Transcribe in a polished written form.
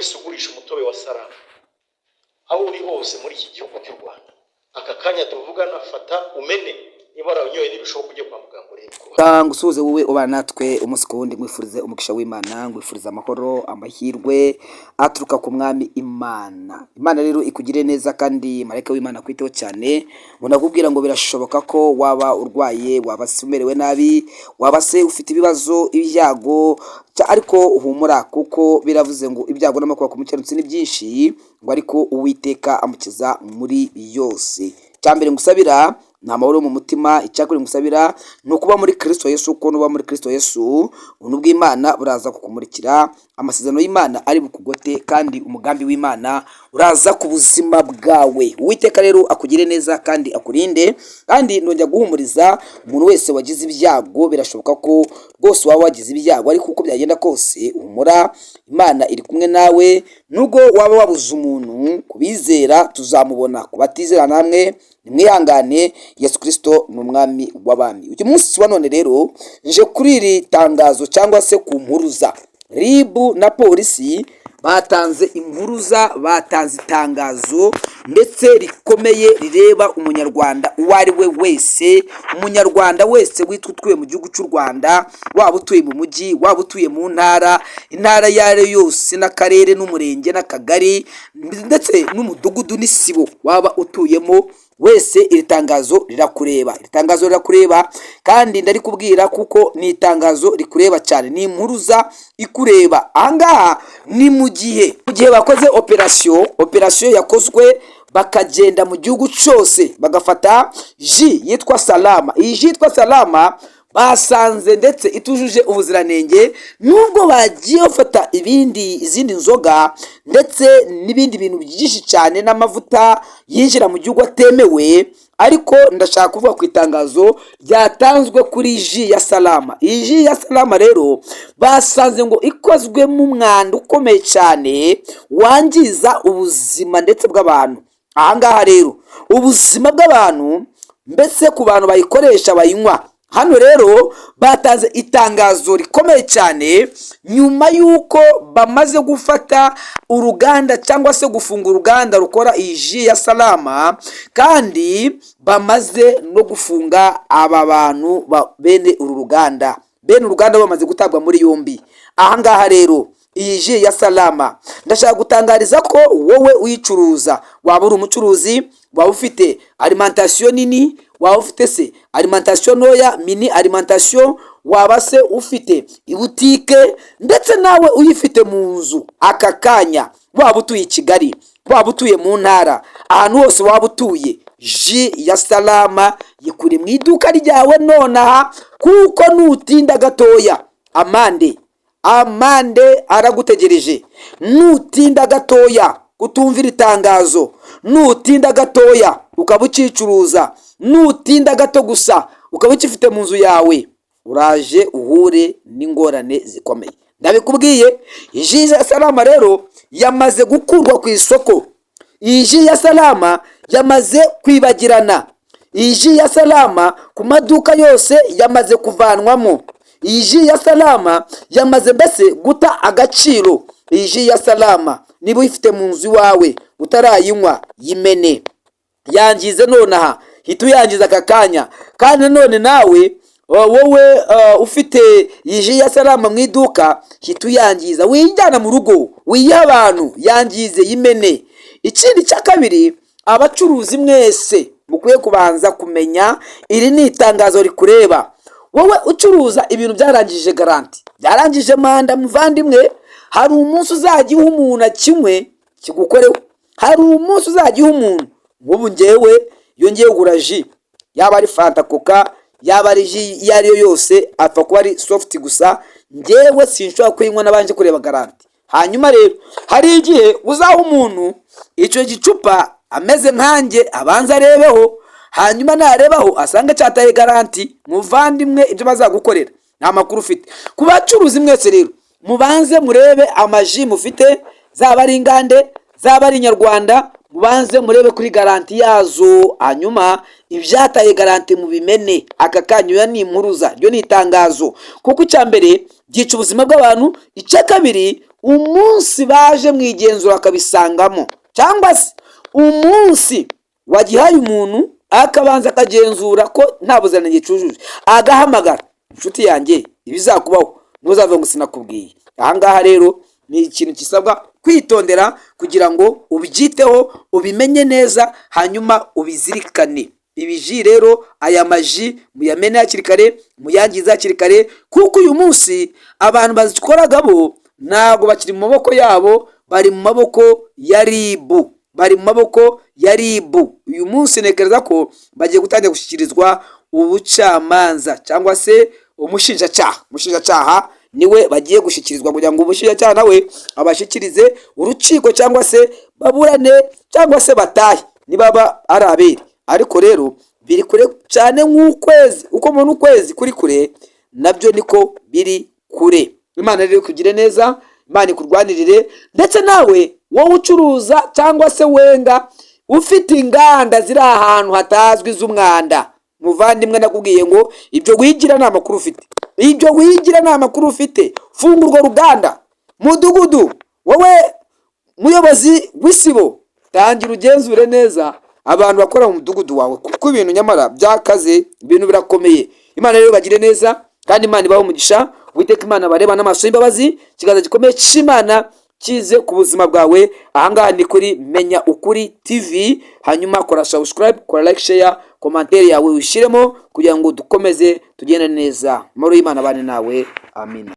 wese ugurisha umutobe wa Salama aho uri hose muri iki gihugu cy'u Rwanda, aka kanya tuvugana fata umene niba waranyoye n'ibishoboka ujye kwa muganga urebe. Ngusuhuze wowe ubana natwe umunsi ku wundi, mwifurize umugisha w'Imana, ngwifuriza amahoro, amahirwe aturuka ku mwami Imana. Imana rero ikugire neza kandi marayika w'Imana kwiteho cyane. Ndakubwira ngo birashoboka ko waba urwaye, waba umerewe nabi, waba se ufite ibibazo, ibyago, ariko uhumura kuko biravuze ngo ibyago n'amakuba ku mukiranutsi ni byinshi, ngo ariko Uwiteka amukiza muri yose. Cyambere ngusabira ni amahoro mu mutima, icyakora ngusabira ni ukuba muri Kristo Yesu. Uko nuba muri Kristo Yesu, ubuntu bw'Imana buraza kukumurikira, amasezerano y'Imana ari bukugote, kandi umugambi w'Imana uraza ku buzima bwawe. Uwiteka rero akugire neza kandi akurinde, kandi nongera guhumuriza umuntu wese wagize ibyago. Birashoboka ko rwose waba wagize ibyago, ariko uko byagenda kose humura, Imana iri kumwe nawe. Nubwo waba wabuze umuntu, kubizera tuzamubona, kubatizera namwe nimwihangane. Yesu Kristo ni umwami w'abami. Uyu munsi wa none rero nje kuri iri tangazo cyangwa se ku mpuruza. Ribu na polisi batanze impuruza, batanze itangazo ndetse rikomeye rireba umunyarwanda uwo ari we wese. Umunyarwanda wese witwa utuye mu gihugu cy'u Rwanda, waba utuye mu mujyi, waba utuye mu ntara iyo ari yo yose, n'akarere n'umurenge n'akagari ndetse n'umudugudu n'isibo waba utuyemo wese, iri tangazo rirakureba. Iri tangazo rirakureba kandi ndarikubwira kuko ni itangazo rikureba cyane, ni impuruza ikureba. Ahangaha ni mu gihe bakoze operasiyo yakozwe, bakagenda mu gihugu cyose bagafata ji yitwa Salama. Iyi ji yitwa Salama basanze ndetse itujuje ubuziranenge, nubwo bagiye bafata izindi nzoga ndetse n'ibindi bintu byinshi cyane n'amavuta yinjira mu gihugu atemewe. Ariko ndashaka kuvuga ku itangazo ryatanzwe kuri ji ya Salama. Iyi ji ya Salama rero basanze ngo ikozwemo umwanda ukomeye cyane wangiza ubuzima ndetse bw'abantu. Ahangaha rero ubuzima bw'abantu, mbese ku bantu bayikoresha bayinywa. Hano rero batanze itangazo rikomeye cyane nyuma y'uko bamaze gufata uruganda cyangwa se gufunga uruganda rukora iyi ji ya Salama, kandi bamaze no gufunga aba bantu bene uru ruganda. Bene uruganda bamaze gutabwa muri yombi. Ahangaha rero iyi ji ya Salama ndashaka gutangariza ko wowe uyicuruza, waba uri umucuruzi, waba ufite alimentation nini, waba ufite se alimentation ntoya, mini alimentation, waba se ufite ibutike, ndetse nawe uyifite mu nzu aka kanya, waba utuye i Kigali, waba utuye mu ntara, ahantu hose waba utuye, ji ya Salama yikuri mu iduka ryawe nonaha, kuko nutinda gatoya amande aragutegereje. Nutinda gatoya utumvira itangazo, nutinda gatoya ukaba ukicuruza, nutinda gato gusa ukaba ukifite mu nzu yawe, uraje uhure n'ingorane zikomeye. Ndabikubwiye, iyi ya Salama rero yamaze gukurwa ku isoko. Iyi ya Salama yamaze kwibagirana. Iyi ya Salama ku maduka yose yamaze kuvanwamo. Iyi ya Salama yamaze mbese guta agaciro. Iyi ya Salama niba uyifite mu nzu iwawe utarayinywa, yimene, yangize nonaha, hita uyangiza aka kanya. Kandi none nawe wowe ufite iyi ya Salama mu iduka, hita uyangiza, wiyijyana mu rugo, wiyiha abantu, yangize, yimene. Ikindi cya kabiri, abacuruzi mwese mukwiye kubanza kumenya, iri ni itangazo rikureba. Wowe ucuruza ibintu byarangije garanti, byarangije manda, muvandimwe, hari umunsi uzajya uha umuntu kimwe kigukoreho. Hari umunsi uzajya uha umuntu. Nk'ubu njyewe iyo ngiye kugura ji, yaba ari Fanta, Coca, yaba ari ji iyo ari yo yose, apfa kuba ari soft gusa, njyewe sinshobora kuyinywa nabanje kureba garanti. Hanyuma rero hari igihe uzaha umuntu icyo gicupa ameze nkanjye, abanza arebeho, hanyuma narebaho asanga cyataye garanti, muvandimwe, ibyo bazagukorera nta makuru ufite. Ku bacuruzi mwese rero, mubanze murebe amaji mufite, zaba ari ingande, zaba ari Nyarwanda, mubanze murebe kuri garanti yazo, hanyuma ibyataye garanti mubimene aka kanya. Ni impuruza, ryo ni itangazo, kuko icya mbere byica ubuzima bw'abantu, icya kabiri umunsi baje mu igenzura akabisangamo, cyangwa se umunsi wagihaye umuntu akabanza akagenzura ko nta buziranenge cyujuje, agahamagara inshuti yanjye ibizakubaho ntuzave ngo sinakubwiye. Ahangaha rero ni ikintu kisabwa kwitondera kugira ngo ubyiteho, ubimenye neza, hanyuma ubizirikane. Ibiji rero, aya maji muyamene hakiri kare, muyangize hakiri kare, kuko uyu munsi abantu bazikoraga bo ntabwo bakiri mu maboko yabo, bari mu maboko ya ribu, bari mu maboko ya ribu. Uyu munsi ntekereza ko bagiye gutangira gushyikirizwa ubucamanza cyangwa se umushinjacyaha niwe bagiye gushyikirizwa, kugira ngo umushinjacyaha nawe abashyikirize urukiko, cyangwa se baburane cyangwa se batahe nibaba ari abere. Ariko rero biri kure cyane nk'ukwezi, uko umuntu ukwezi kuri kure nabyo niko biri kure. Imana rero kugire neza, Imana ikurwanirire. Ndetse nawe wowe ucuruza cyangwa se wenga ufite inganda ziri ahantu hatazwi z'umwanda, muvandimwe nakubwiye ngo ibyo wigira nta makuru ufite, ibyo wigira nta makuru ufite. Funga urwo ruganda, mudugudu, wowe muyobozi w'isibo, tangira ugenzure neza abantu bakora mu mudugudu wawe, kuko ibintu nyamara byakaze, ibintu birakomeye. Imana rero bagire neza, kandi Imana ibahe umugisha. Uwiteka Imana bareba n'amaso y'imbabazi, ikiganza gikomeye cy'Imana kize ku buzima bwawe. Ahangaha ni kuri Menya Ukuri TV, hanyuma kora subscribe, kora like, share, commentaire yawe wishyiremo kugira ngo dukomeze tugende neza. Amahoro y'Imana abane nawe, amina.